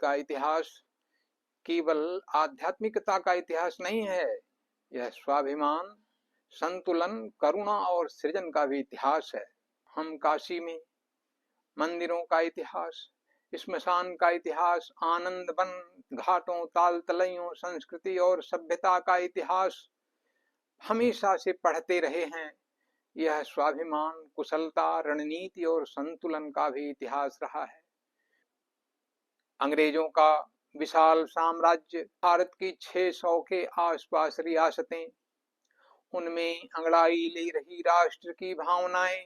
का इतिहास केवल आध्यात्मिकता का इतिहास नहीं है, यह स्वाभिमान, संतुलन, करुणा और सृजन का भी इतिहास है। हम काशी में मंदिरों का इतिहास, स्मशान का इतिहास, आनंद वन, घाटों, ताल तलैयों, संस्कृति और सभ्यता का इतिहास हमेशा से पढ़ते रहे हैं। यह स्वाभिमान, कुशलता, रणनीति और संतुलन का भी इतिहास रहा है। अंग्रेजों का विशाल साम्राज्य, भारत की 600 के आसपास रियासतें, उनमें अंगड़ाई ले रही राष्ट्र की भावनाएं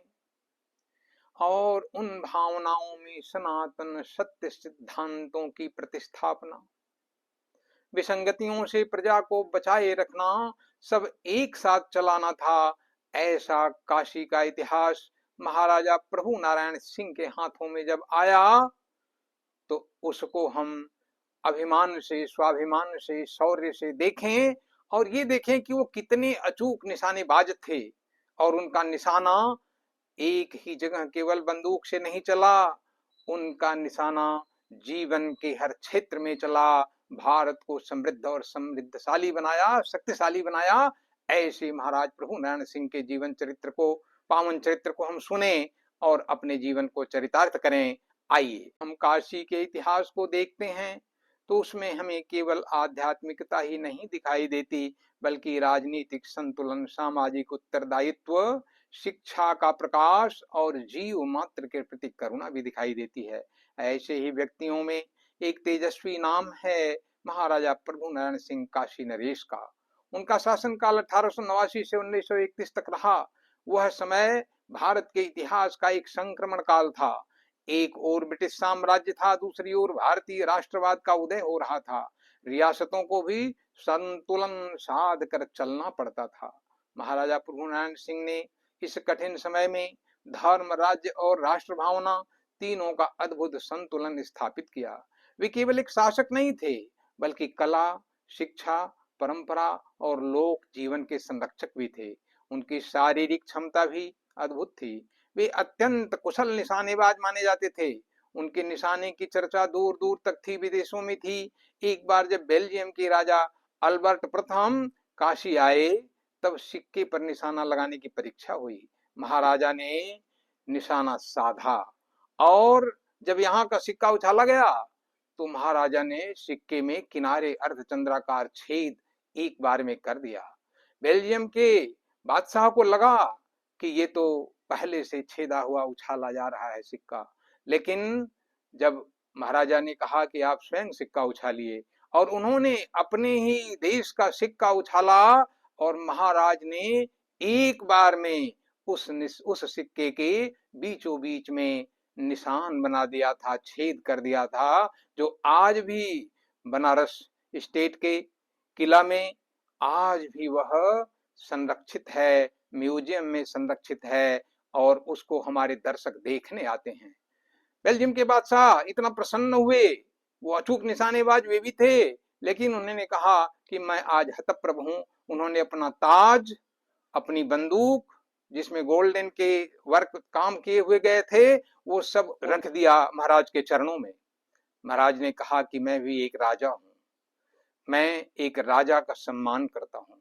और उन भावनाओं में सनातन सत्य सिद्धांतों की प्रतिस्थापना, विसंगतियों से प्रजा को बचाए रखना, सब एक साथ चलाना था। ऐसा काशी का इतिहास महाराजा प्रभु नारायण सिंह के हाथों में जब आया तो उसको हम अभिमान से, स्वाभिमान से, शौर्य से देखें और ये देखें कि वो कितने अचूक निशानेबाज थे। और उनका निशाना एक ही जगह केवल बंदूक से नहीं चला, उनका निशाना जीवन के हर क्षेत्र में चला। भारत को समृद्ध और समृद्धशाली बनाया, शक्तिशाली बनाया। ऐसे महाराज प्रभु नारायण सिंह के जीवन चरित्र को, पावन चरित्र को हम सुने और अपने जीवन को चरितार्थ करें। आइए हम काशी के इतिहास को देखते हैं तो उसमें हमें केवल आध्यात्मिकता ही नहीं दिखाई देती, बल्कि राजनीतिक संतुलन, सामाजिक उत्तरदायित्व, शिक्षा का प्रकाश और जीव मात्र के प्रति करुणा भी दिखाई देती है। ऐसे ही व्यक्तियों में एक तेजस्वी नाम है महाराजा प्रभु नारायण सिंह काशी नरेश का। उनका शासनकाल 1889 से 1931 तक रहा। वह समय भारत के इतिहास का एक संक्रमण काल था। एक ओर ब्रिटिश साम्राज्य था, दूसरी ओर भारतीय राष्ट्रवाद का उदय हो रहा था। रियासतों को भी संतुलन साध कर चलना पड़ता था। महाराजा प्रभु नारायण सिंह ने इस कठिन समय में धर्म, राज्य और राष्ट्र भावना तीनों का अद्भुत संतुलन स्थापित किया। वे केवल एक शासक नहीं थे, बल्कि कला, शिक्षा, परंपरा और लोक जीवन के संरक्षक भी थे। उनकी शारीरिक क्षमता भी अद्भुत थी। वे अत्यंत कुशल निशानेबाज माने जाते थे। उनके निशाने की चर्चा दूर दूर तक थी, विदेशों में थी। एक बार जब बेल्जियम के राजा अल्बर्ट प्रथम काशी आए तब सिक्के पर निशाना लगाने की परीक्षा हुई। महाराजा ने निशाना साधा और जब यहाँ का सिक्का उछाला गया तो महाराजा ने सिक्के में किनारे अर्धचंद्राकार छेद एक बार में कर दिया। बेल्जियम के बादशाह को लगा कि ये तो पहले से छेदा हुआ उछाला जा रहा है सिक्का, लेकिन जब महाराजा ने कहा कि आप स्वयं सिक्का उछालिए और उन्होंने अपने ही देश का सिक्का उछाला और महाराज ने एक बार में उस सिक्के के बीचों बीच में निशान बना दिया था, छेद कर दिया था, जो आज भी बनारस स्टेट के किला में आज भी वह संरक्षित है, म्यूजियम में संरक्षित है और उसको हमारे दर्शक देखने आते हैं। बेल्जियम के बादशाह इतना प्रसन्न हुए, वो अचूक निशानेबाज वे भी थे, लेकिन उन्होंने कहा कि मैं आज हतप्रभ हूं। उन्होंने अपना ताज, अपनी बंदूक जिसमें गोल्डन के वर्क काम किए हुए गए थे, वो सब रख दिया महाराज के चरणों में। महाराज ने कहा कि मैं भी एक राजा हूं, मैं एक राजा का सम्मान करता हूं।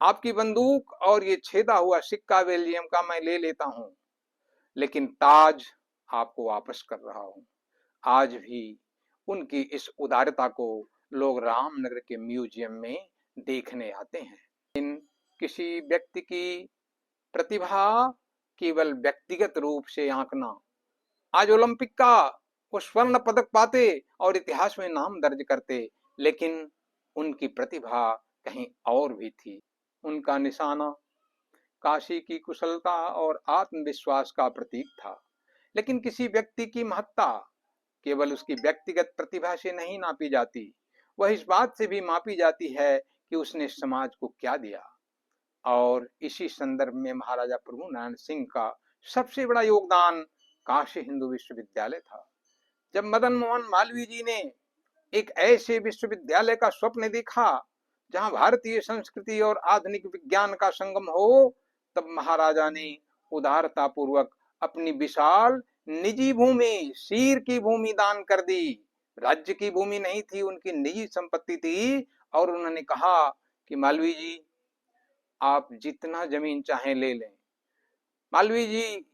आपकी बंदूक और ये छेदा हुआ सिक्का बेल्जियम का मैं ले लेता हूं, लेकिन ताज आपको वापस कर रहा हूं। आज भी उनकी इस उदारता को लोग रामनगर के म्यूजियम में देखने आते हैं। इन किसी व्यक्ति की प्रतिभा केवल व्यक्तिगत रूप से आंकना, आज ओलंपिक का वो स्वर्ण पदक पाते और इतिहास में नाम दर्ज करते, लेकिन उनकी प्रतिभा कहीं और भी थी। उनका निशाना काशी की कुशलता और आत्मविश्वास का प्रतीक था। लेकिन किसी व्यक्ति की महत्ता केवल उसकी व्यक्तिगत प्रतिभा से नहीं नापी जाती, वह इस बात से भी मापी जाती है कि उसने समाज को क्या दिया। और इसी संदर्भ में महाराजा प्रभु नारायण सिंह का सबसे बड़ा योगदान काशी हिंदू विश्वविद्यालय था। जब मदन मोहन मालवीय जी ने एक ऐसे विश्वविद्यालय का स्वप्न देखा जहां भारतीय संस्कृति और आधुनिक विज्ञान का संगम हो, तब महाराजा ने उदारता पूर्वक अपनी विशाल निजी भूमि, शीर की भूमि दान कर दी। राज्य की भूमि नहीं थी, उनकी निजी संपत्ति थी। और उन्होंने कहा कि मालवीय जी आप जितना जमीन चाहें ले लें। मालवीय जी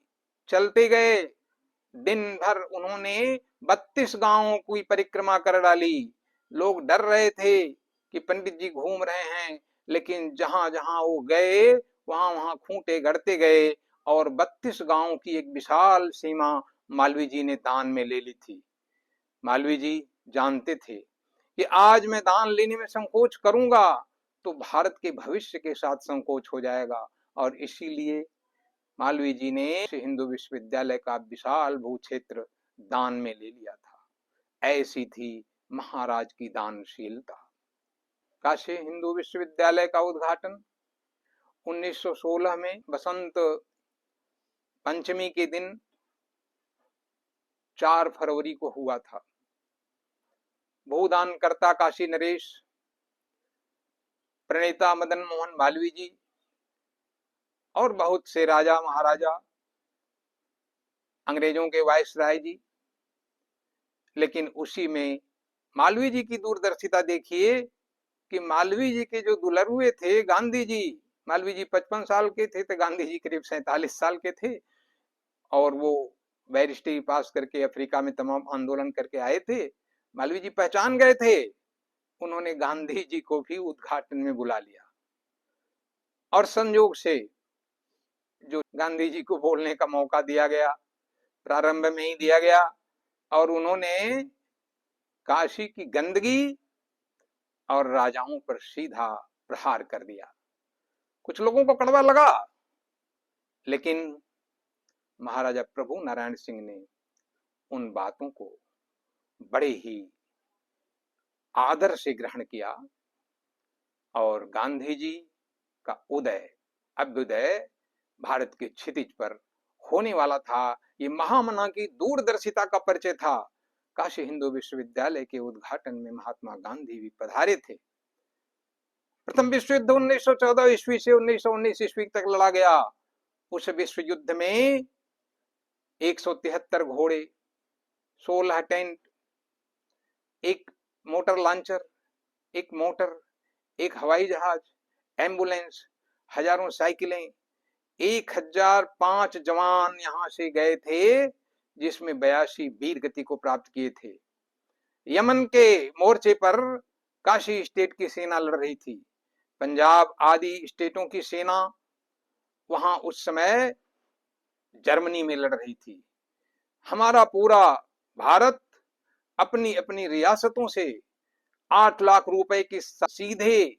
चलते गए, दिन भर उन्होंने 32 गांवों की परिक्रमा कर डाली। लोग डर रहे थे कि पंडित जी घूम रहे हैं, लेकिन जहां जहां वो गए वहां वहां खूंटे गढ़ते गए और 32 गांवों की एक विशाल सीमा मालवीय जी ने दान में ले ली थी। मालवीय जी जानते थे कि आज मैं दान लेने में संकोच करूंगा तो भारत के भविष्य के साथ संकोच हो जाएगा, और इसीलिए मालवीय जी ने हिंदू विश्वविद्यालय का विशाल भू क्षेत्र दान में ले लिया था। ऐसी थी महाराज की दानशीलता। काशी हिंदू विश्वविद्यालय का उद्घाटन 1916 में बसंत पंचमी के दिन 4 फरवरी को हुआ था। भूदानकर्ता काशी नरेश, प्रणेता मदन मोहन मालवीय जी और बहुत से राजा महाराजा, अंग्रेजों के वायसराय जी। लेकिन उसी में मालवीय जी की दूरदर्शिता देखिए कि मालवीय जी के जो दुलरुए थे गांधी जी, मालवीय जी 55 साल के थे तो गांधी जी करीब 47 साल के थे, और वो बैरिस्ट्री पास करके अफ्रीका में तमाम आंदोलन करके आए थे। मालवीय जी पहचान गए थे, उन्होंने गांधी जी को भी उद्घाटन में बुला लिया। और संयोग से जो गांधी जी को बोलने का मौका दिया गया, प्रारंभ में ही दिया गया, और उन्होंने काशी की गंदगी और राजाओं पर सीधा प्रहार कर दिया। कुछ लोगों को कड़वा लगा, लेकिन महाराजा प्रभु नारायण सिंह ने उन बातों को बड़े ही आदर से ग्रहण किया, और गांधी जी का उदय, अभ्युदय भारत के क्षितिज पर होने वाला था। ये महामना की दूरदर्शिता का परिचय था। काशी हिंदू विश्वविद्यालय के उद्घाटन में महात्मा गांधी भी पधारे थे। प्रथम विश्व युद्ध 1914 ईस्वी से 1919 ईस्वी तक लड़ा गया। उस विश्व युद्ध में 173 घोड़े, 16 टेंट, एक मोटर लॉन्चर, एक मोटर, एक हवाई जहाज, एम्बुलेंस, हजारों साइकिलें, 1005 जवान यहां से गए थे, जिसमें 82 वीर गति को प्राप्त किए थे। यमन के मोर्चे पर काशी स्टेट की सेना लड़ रही थी। पंजाब आदि स्टेटों की सेना वहां उस समय जर्मनी में लड़ रही थी। हमारा पूरा भारत अपनी अपनी रियासतों से 8 लाख रुपए की सीधे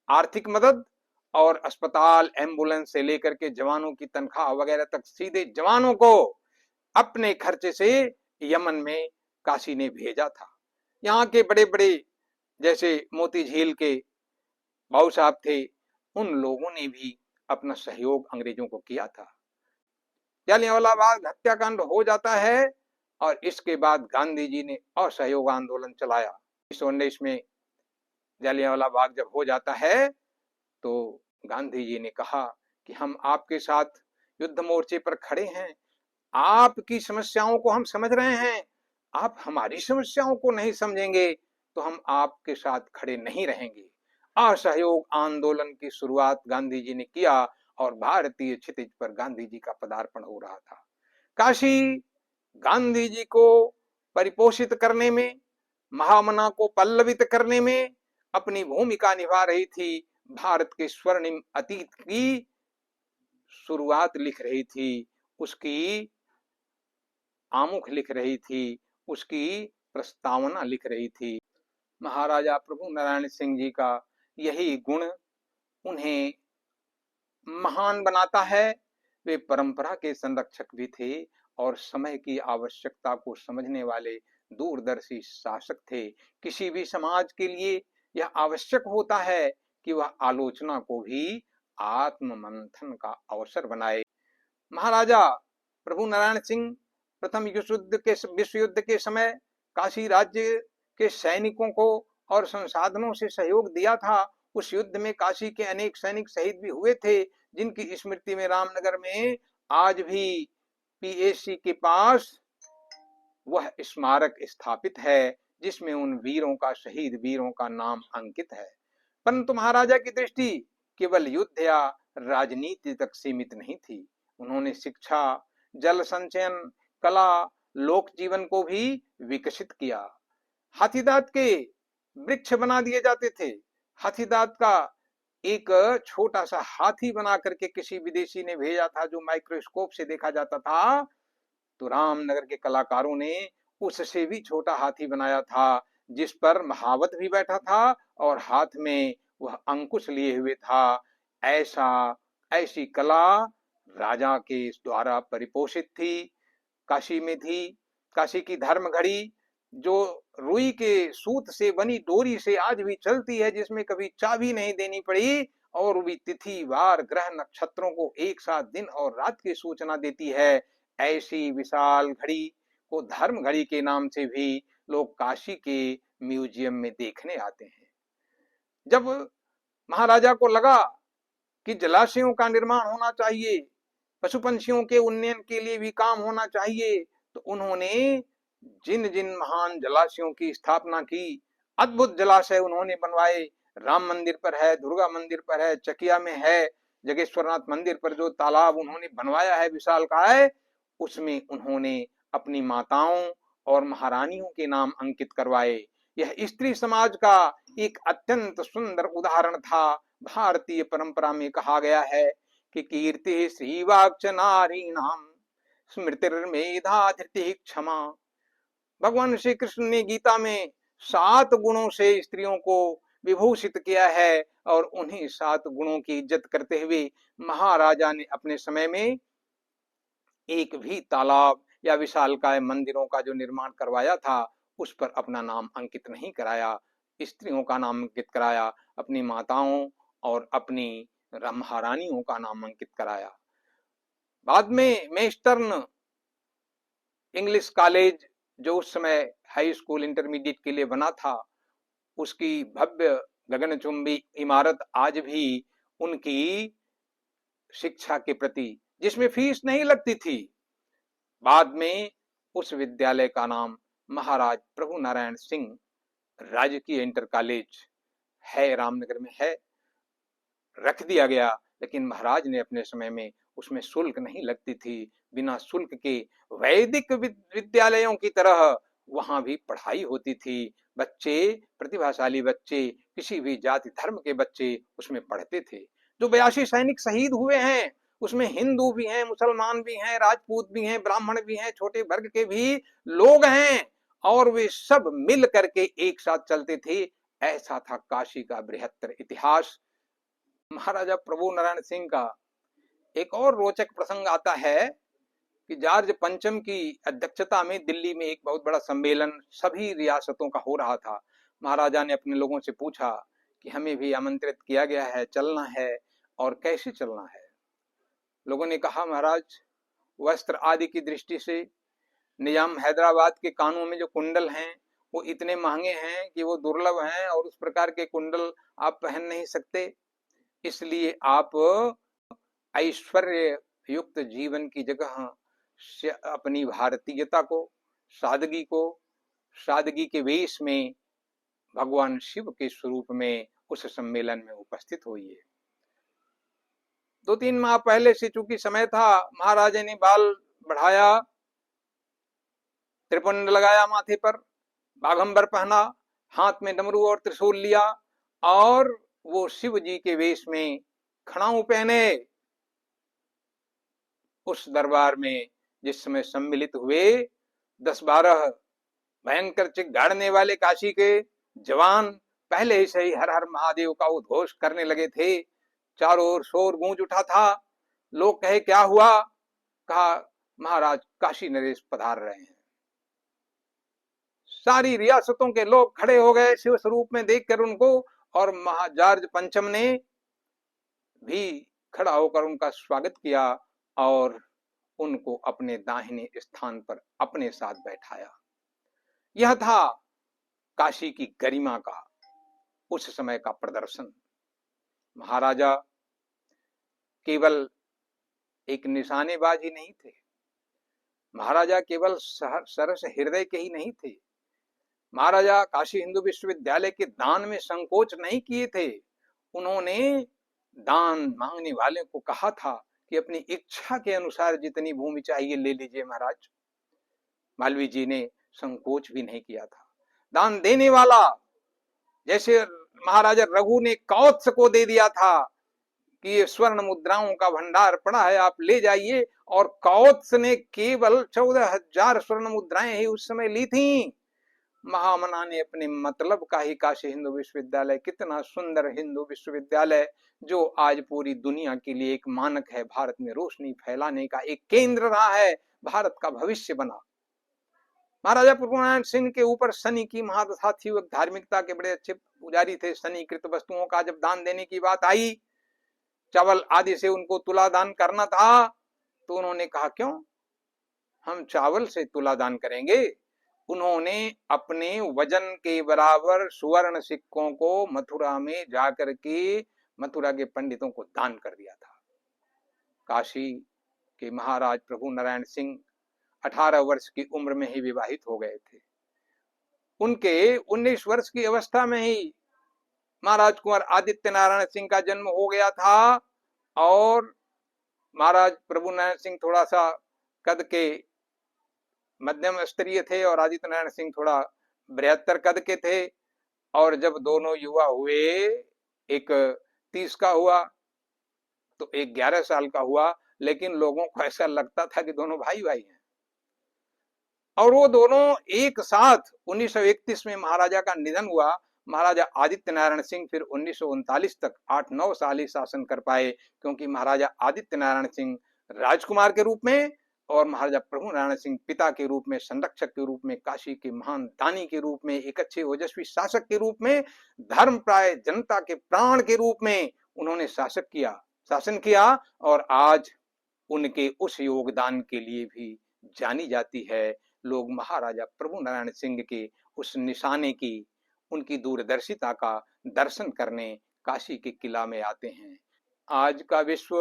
आर्थिक मदद और अस्पताल, एम्बुलेंस से लेकर के जवानों की तनख्वाह वगैरह तक सीधे जवानों को अपने खर्चे से यमन में काशी ने भेजा था। यहाँ के बड़े बड़े जैसे मोती झील के बाबू साहब थे, उन लोगों ने भी अपना सहयोग अंग्रेजों को किया था। जालियांवाला बाग हत्याकांड हो जाता है, और इसके बाद गांधी जी ने असहयोग आंदोलन चलाया। 1919 में जालियांवाला बाग जब हो जाता है तो गांधी जी ने कहा कि हम आपके साथ युद्ध मोर्चे पर खड़े हैं, आपकी समस्याओं को हम समझ रहे हैं, आप हमारी समस्याओं को नहीं समझेंगे तो हम आपके साथ खड़े नहीं रहेंगे। असहयोग आंदोलन की शुरुआत गांधी जी ने किया, और भारतीय क्षितिज पर गांधी जी का पदार्पण हो रहा था। काशी गांधी जी को परिपोषित करने में, महामना को पल्लवित करने में अपनी भूमिका निभा रही थी। भारत के स्वर्णिम अतीत की शुरुआत लिख रही थी, उसकी आमुख लिख रही थी, उसकी प्रस्तावना लिख रही थी। महाराजा प्रभु नारायण सिंह जी का यही गुण उन्हें महान बनाता है। वे परंपरा के संरक्षक भी थे और समय की आवश्यकता को समझने वाले दूरदर्शी शासक थे। किसी भी समाज के लिए यह आवश्यक होता है कि वह आलोचना को भी आत्म मंथन का अवसर बनाए। महाराजा प्रभु नारायण सिंह प्रथम विश्व युद्ध के समय काशी राज्य के सैनिकों को और संसाधनों से सहयोग दिया था। उस युद्ध में काशी के अनेक सैनिक शहीद भी हुए थे, जिनकी स्मृति में रामनगर में आज भी पीएसी के पास वह स्मारक स्थापित है, जिसमें उन वीरों का, शहीद वीरों का नाम अंकित है। परंतु महाराजा की दृष्टि केवल युद्ध या राजनीति तक सीमित नहीं थी। उन्होंने शिक्षा, जल संचयन, कला, लोक जीवन को भी विकसित किया। हाथीदांत के वृक्ष बना दिए जाते थे। हाथीदांत का एक छोटा सा हाथी बना करके किसी विदेशी ने भेजा था, जो माइक्रोस्कोप से देखा जाता था। तो रामनगर के कलाकारों ने उससे भी छोटा हाथी बनाया था, जिस पर महावत भी बैठा था और हाथ में वह अंकुश लिए हुए था। ऐसी कला राजा के द्वारा परिपोषित थी। काशी में थी। काशी की धर्म घड़ी, जो रुई के सूत से बनी डोरी से आज भी चलती है, जिसमें कभी चाबी नहीं देनी पड़ी, और भी तिथि, वार, ग्रह, नक्षत्रों को एक साथ दिन और रात की सूचना देती है। ऐसी विशाल घड़ी को धर्म घड़ी के नाम से भी लोग काशी के म्यूजियम में देखने आते हैं। जब महाराजा को लगा कि जलाशयों का निर्माण होना चाहिए, पशु पंछियों के उन्नयन के लिए भी काम होना चाहिए, तो उन्होंने जिन जिन महान जलाशयों की स्थापना की, अद्भुत जलाशय उन्होंने बनवाए। राम मंदिर पर है, दुर्गा मंदिर पर है, चकिया में है, जगेश्वरनाथ मंदिर पर जो तालाब उन्होंने बनवाया है विशालकाय, उसमें उन्होंने अपनी माताओं और महारानियों के नाम अंकित करवाए। यह स्त्री समाज का एक अत्यंत सुंदर उदाहरण था। भारतीय परंपरा में कहा गया है कि कीर्ति श्रीवाक्च नारीणाम स्मृतिर्मेधा धृति क्षमा। भगवान श्री कृष्ण ने गीता में 7 गुणों से स्त्रियों को विभूषित किया है, और उन्हीं 7 गुणों की इज्जत करते हुए महाराजा ने अपने समय में एक भी तालाब या विशालकाय मंदिरों का जो निर्माण करवाया था, उस पर अपना नाम अंकित नहीं कराया। स्त्रियों का नाम अंकित कराया, अपनी माताओं और अपनी महारानियों का नाम अंकित कराया। बाद में मेस्टर्न इंग्लिश कॉलेज, जो उस समय हाई स्कूल इंटरमीडिएट के लिए बना था, उसकी भव्य गगनचुंबी इमारत आज भी उनकी शिक्षा के प्रति, जिसमें फीस नहीं लगती थी। बाद में उस विद्यालय का नाम महाराज प्रभु नारायण सिंह राजकीय इंटर कॉलेज है, रामनगर में है, रख दिया गया। लेकिन महाराज ने अपने समय में उसमें शुल्क नहीं लगती थी। बिना शुल्क के वैदिक विद्यालयों की तरह वहां भी पढ़ाई होती थी। बच्चे, प्रतिभाशाली बच्चे, किसी भी जाति धर्म के बच्चे उसमें पढ़ते थे। जो 82 सैनिक शहीद हुए हैं, उसमें हिंदू भी हैं, मुसलमान भी हैं, राजपूत भी हैं, ब्राह्मण भी हैं, छोटे वर्ग के भी लोग हैं, और वे सब मिल करके एक साथ चलते थे। ऐसा था काशी का बृहत्तर इतिहास। महाराजा प्रभु नारायण सिंह का एक और रोचक प्रसंग आता है कि जॉर्ज पंचम की अध्यक्षता में दिल्ली में एक बहुत बड़ा सम्मेलन सभी रियासतों का हो रहा था। महाराजा ने अपने लोगों से पूछा कि हमें भी आमंत्रित किया गया है, चलना है, और कैसे चलना है। लोगों ने कहा, महाराज, वस्त्र आदि की दृष्टि से निजाम हैदराबाद के कानों में जो कुंडल हैं वो इतने महंगे हैं कि वो दुर्लभ हैं, और उस प्रकार के कुंडल आप पहन नहीं सकते। इसलिए आप ऐश्वर्य युक्त जीवन की जगह अपनी भारतीयता को, सादगी के वेश में भगवान शिव के स्वरूप में उस सम्मेलन में उपस्थित होइए। 2-3 माह पहले से चूंकि समय था, महाराजा ने बाल बढ़ाया, त्रिपुंड लगाया माथे पर, बाघंबर पहना, हाथ में डमरू और त्रिशूल लिया, और वो शिव जी के वेश में खड़ाऊ पहने उस दरबार में जिस समय सम्मिलित हुए, 10-12 भयंकर चिक गाड़ने वाले काशी के जवान पहले से ही हर हर महादेव का उद्घोष करने लगे थे। चारों ओर शोर गूंज उठा था। लोग कहे, क्या हुआ? कहा, महाराज काशी नरेश पधार रहे हैं। सारी रियासतों के लोग खड़े हो गए शिव स्वरूप में देखकर उनको, और महाजॉर्ज पंचम ने भी खड़ा होकर उनका स्वागत किया और उनको अपने दाहिने स्थान पर अपने साथ बैठाया। यह था काशी की गरिमा का उस समय का प्रदर्शन। महाराजा केवल एक निशानेबाज ही नहीं थे, महाराजा केवल सरस हृदय के ही नहीं थे, महाराजा काशी हिंदू विश्वविद्यालय के दान में संकोच नहीं किए थे। उन्होंने दान मांगने वाले को कहा था कि अपनी इच्छा के अनुसार जितनी भूमि चाहिए ले लीजिए महाराज। मालवीय जी ने संकोच भी नहीं किया था। दान देने वाला, जैसे महाराजा रघु ने कौत्स को दे दिया था कि ये स्वर्ण मुद्राओं का भंडार पड़ा है, आप ले जाइए, और कौत्स ने केवल 14,000 स्वर्ण मुद्राएं ही उस समय ली थी। महामना ने अपने मतलब का ही काशी हिंदू विश्वविद्यालय, कितना सुंदर हिंदू विश्वविद्यालय, जो आज पूरी दुनिया के लिए एक मानक है, भारत में रोशनी फैलाने का एक केंद्र रहा है, भारत का भविष्य बना। महाराजा प्रभुनारायण सिंह के ऊपर शनि की महादशा थी, वो धार्मिकता के बड़े अच्छे पुजारी थे। शनिकृत वस्तुओं का जब दान देने की बात आई, चावल आदि से उनको तुला दान करना था, तो उन्होंने कहा क्यों हम चावल से तुला दान करेंगे। उन्होंने अपने वजन के बराबर सुवर्ण सिक्कों को मथुरा में जाकर के मथुरा के पंडितों को दान कर दिया था। काशी के महाराज प्रभु नारायण सिंह 18 वर्ष की उम्र में ही विवाहित हो गए थे। उनके 19 वर्ष की अवस्था में ही महाराज कुंवर आदित्य नारायण सिंह का जन्म हो गया था, और महाराज प्रभु नारायण सिंह थोड़ा सा कद के मध्यम स्तरीय थे और आदित्य नारायण सिंह थोड़ा बृहत्तर कद के थे। और जब दोनों युवा हुए, एक 30 का हुआ तो एक 11 साल का हुआ, लेकिन लोगों को ऐसा लगता था कि दोनों भाई भाई हैं। और वो दोनों एक साथ 1931 में महाराजा का निधन हुआ। महाराजा आदित्य नारायण सिंह फिर 1939 तक 8-9 साल ही शासन कर पाए, क्योंकि महाराजा आदित्य नारायण सिंह राजकुमार के रूप में और महाराजा प्रभु नारायण सिंह पिता के रूप में, संरक्षक के रूप में, काशी के महान दानी के रूप में, एक अच्छे ओजस्वी शासक के रूप में, धर्मप्राय जनता के प्राण के रूप में उन्होंने शासन किया। और आज उनके उस योगदान के लिए भी जानी जाती है। लोग महाराजा प्रभु नारायण सिंह के उस निशाने की, उनकी दूरदर्शिता का दर्शन करने काशी के किला में आते हैं। आज का विश्व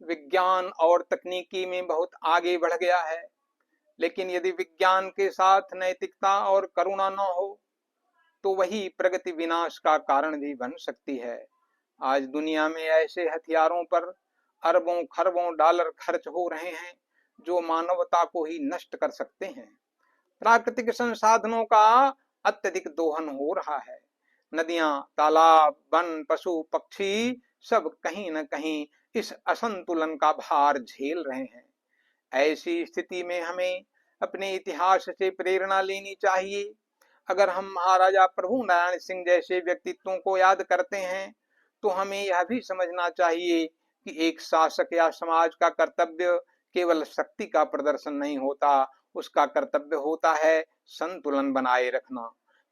विज्ञान और तकनीकी में बहुत आगे बढ़ गया है, लेकिन यदि विज्ञान के साथ नैतिकता और करुणा न हो तो वही प्रगति विनाश का कारण भी बन सकती है। आज दुनिया में ऐसे हथियारों पर अरबों खरबों डॉलर खर्च हो रहे हैं जो मानवता को ही नष्ट कर सकते हैं। प्राकृतिक संसाधनों का अत्यधिक दोहन हो रहा है। नदियां, तालाब, वन, पशु पक्षी सब कहीं न कहीं इस असंतुलन का भार झेल रहे हैं। ऐसी स्थिति में हमें अपने इतिहास से प्रेरणा लेनी चाहिए। अगर हम महाराजा प्रभु नारायण सिंह जैसे व्यक्तित्वों को याद करते हैं तो हमें यह भी समझना चाहिए कि एक शासक या समाज का कर्तव्य केवल शक्ति का प्रदर्शन नहीं होता, उसका कर्तव्य होता है संतुलन बनाए रखना।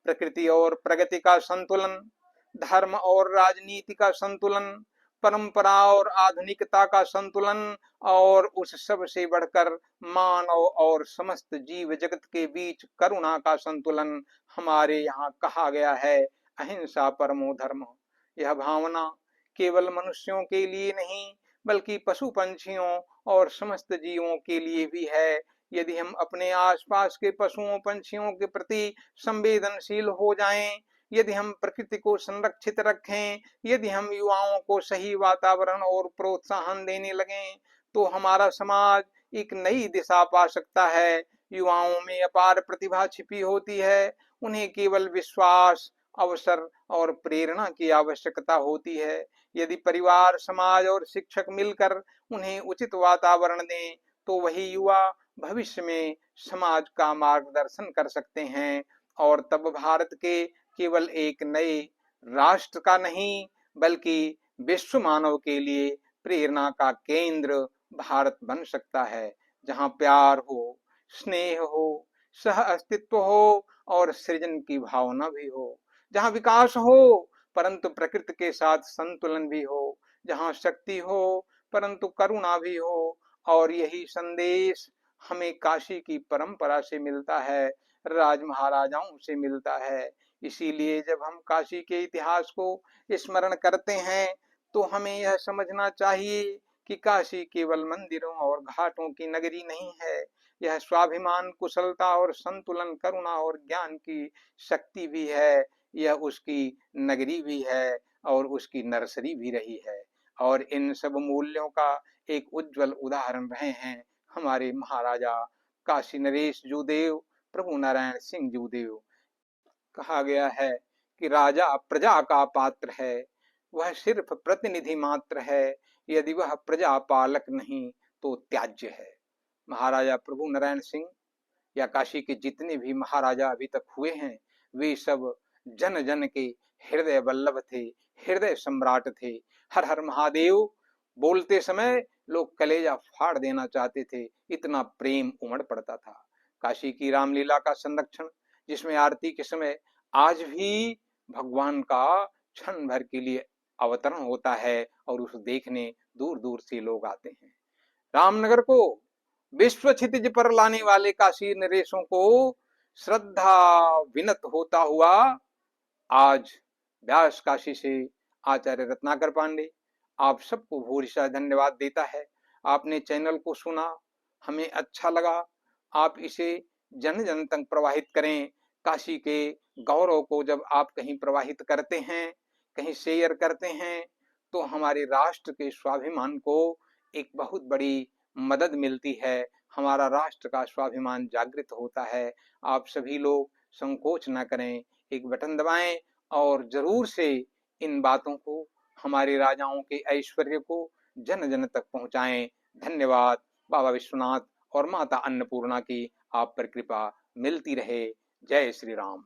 प्रकृति और प्रगति का संतुलन, धर्म और राजनीति का संतुलन, परंपरा और आधुनिकता का संतुलन, और उस सब से बढ़कर मानव और समस्त जीव जगत के बीच करुणा का संतुलन। हमारे यहाँ कहा गया है अहिंसा परमो धर्म। यह भावना केवल मनुष्यों के लिए नहीं बल्कि पशु पंछियों और समस्त जीवों के लिए भी है। यदि हम अपने आसपास के पशुओं पंछियों के प्रति संवेदनशील हो जाएं, यदि हम प्रकृति को संरक्षित रखें, यदि हम युवाओं को सही वातावरण और प्रोत्साहन देने लगें, तो हमारा समाज एक नई दिशा पा सकता है। युवाओं में अपार प्रतिभा छिपी होती है, उन्हें केवल विश्वास, अवसर और प्रेरणा की आवश्यकता होती है। यदि परिवार, समाज और शिक्षक मिलकर उन्हें उचित वातावरण दें तो वही युवा भविष्य में समाज का मार्गदर्शन कर सकते हैं, और तब भारत के केवल एक नए राष्ट्र का नहीं बल्कि विश्व मानव के लिए प्रेरणा का केंद्र भारत बन सकता है, जहां प्यार हो, स्नेह हो, सह अस्तित्व हो और सृजन की भावना भी हो, जहां विकास हो परंतु प्रकृति के साथ संतुलन भी हो, जहां शक्ति हो परंतु करुणा भी हो। और यही संदेश हमें काशी की परंपरा से मिलता है, राज महाराजाओं से मिलता है। इसीलिए जब हम काशी के इतिहास को स्मरण करते हैं तो हमें यह समझना चाहिए कि काशी केवल मंदिरों और घाटों की नगरी नहीं है, यह स्वाभिमान, कुशलता और संतुलन, करुणा और ज्ञान की शक्ति भी है। यह उसकी नगरी भी है और उसकी नर्सरी भी रही है। और इन सब मूल्यों का एक उज्जवल उदाहरण रहे हैं हमारे महाराजा काशी नरेश जूदेव, प्रभु नारायण सिंह जूदेव। कहा गया है कि राजा प्रजा का पात्र है, वह सिर्फ प्रतिनिधि मात्र है, यदि वह प्रजा पालक नहीं तो त्याज्य है। महाराजा प्रभु नारायण सिंह या काशी के जितने भी महाराजा अभी तक हुए हैं, वे सब जन जन के हृदय वल्लभ थे, हृदय सम्राट थे। हर हर महादेव बोलते समय लोग कलेजा फाड़ देना चाहते थे, इतना प्रेम उमड़ पड़ता था। काशी की रामलीला का संरक्षण, जिसमें आरती के समय आज भी भगवान का क्षण भर के लिए अवतरण होता है और उसे देखने दूर दूर से लोग आते हैं। रामनगर को विश्व क्षितिज पर लाने वाले काशी नरेशों को श्रद्धा विनत होता हुआ आज व्यास काशी से आचार्य रत्नाकर पांडे आप सबको भूरिशा धन्यवाद देता है। आपने चैनल को सुना, हमें अच्छा लगा, आप इसे जन जन तक प्रवाहित करें। काशी के गौरव को जब आप कहीं प्रवाहित करते हैं, कहीं शेयर करते हैं, तो हमारे राष्ट्र के स्वाभिमान को एक बहुत बड़ी मदद मिलती है, हमारा राष्ट्र का स्वाभिमान जागृत होता है। आप सभी लोग संकोच न करें, एक बटन दबाएं और जरूर से इन बातों को, हमारे राजाओं के ऐश्वर्य को जन जन तक पहुंचाएं। धन्यवाद। बाबा विश्वनाथ और माता अन्नपूर्णा की आप पर कृपा मिलती रहे। जय श्री राम।